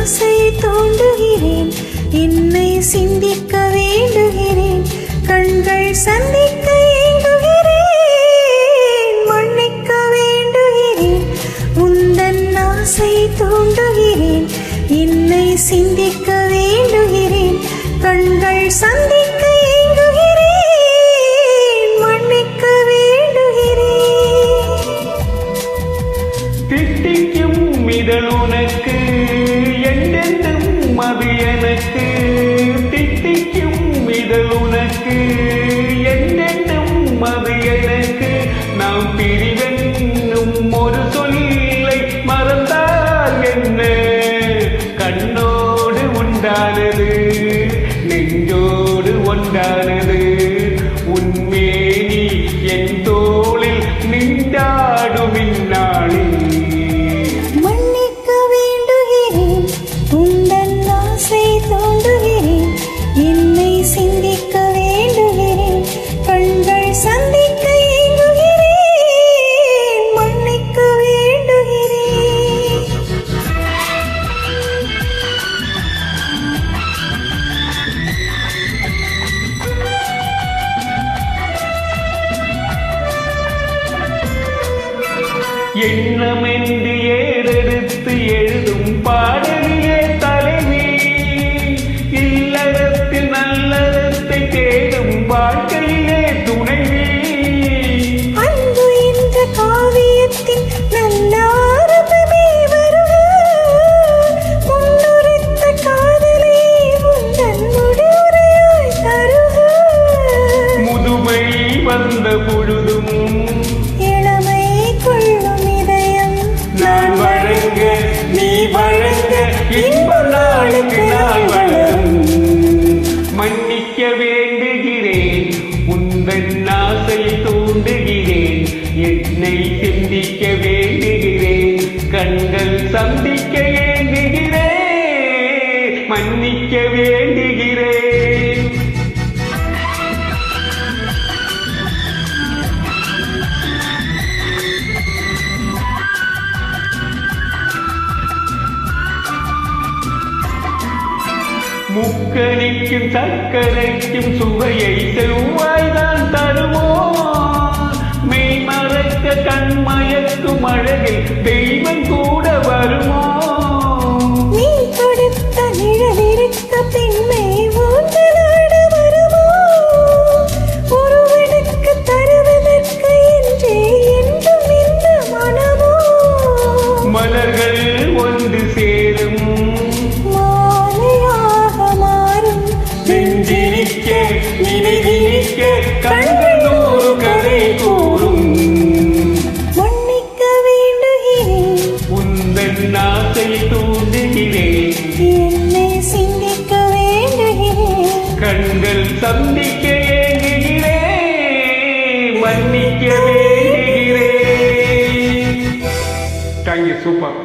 ஆசை தோண்டுகிறேன், என்னை சிந்திக்க வேண்டுகிறேன், கண்கள் சந்திக்க ஏங்குகிறேன், மன்னிக்க வேண்டுகிறேன், உந்தன் ஆசை தோண்டுகிறேன், என்னை சிந்திக்க வேண்டுகிறேன், கண்கள் சந்திக்க ஏங்குகிறேன், மன்னிக்க வேண்டுகிறேன். திட்டிக்கும் இதழ் உனக்கு அது எனக்கு, திட்டிக்கும் இதழ் உனக்கு என்னென்னும் அது எனக்கு, நாம் பிரிவென்னும் ஒரு சொல்லை மறந்தால் என்ன, கண்ணோடு உண்டானது நெஞ்சோடு ஒன்றானது, உன்மேனி என் தோளில் நின்றாடும் இந்நாளில். என்னை சிந்திக்க வேண்டுகிறேன், கண்கள் சந்திக்க ஏங்குகிறேன், மன்னிக்க வேண்டுகிறேன். எண்ணமென்று ஏறெடுத்து எழுதும் பாடலிலே தலைவி, இல்லறத்தில் நல்லறத்தை தேடும் வாழ்க்கையிலே துணைவி, அன்பு என்ற காவியத்தின் நல்ல ஆரம்பமே வருக, முன்னுரைத்த காதலை உந்தன் முடிவுரையாய் தருக, முதுமை வந்த பொழுதும் இளமை கொள்ளும் இதயம் நான் வழங்க நீ வழங்க இன்ப நாளுக்கு நாள் வளரும். மன்னிக்க வேண்டுகிறேன், உந்தன் ஆசை தூண்டுகிறேன், என்னை சிந்திக்க வேண்டுகிறேன், கண்கள் சந்திக்க ஏங்குகிறேன், மன்னிக்க வேண்டுகிறேன். முக்கனிக்கும் சர்க்கரைக்கும் சுவையை செவ்வாய்தான் தருமோ, மெய் மறக்க கண்மயக்கும் அழகில் தெய்வம் கூட வருமோ, நீ கொடுத்த நிழலிருக்க பின்னை ஊஞ்சலாட வருமோ, ஒருவனுக்கு தருவதற்கு என்றே என்றும் இந்த மனமோ, மலர்கள் ஒன்று சேரும் நெஞ்சினிக்க நினைவினிக்க கண்கள் நூறு கதை கூறும். மன்னிக்க வேண்டுகிறேன், உந்தன் ஆசை தூண்டுகிறேன், என்னை சிந்திக்க வேண்டுகிறேன், கண்கள் சந்திக்க ஏங்குகிறேன், மன்னிக்க வேண்டுகிறேன். Thank you, super.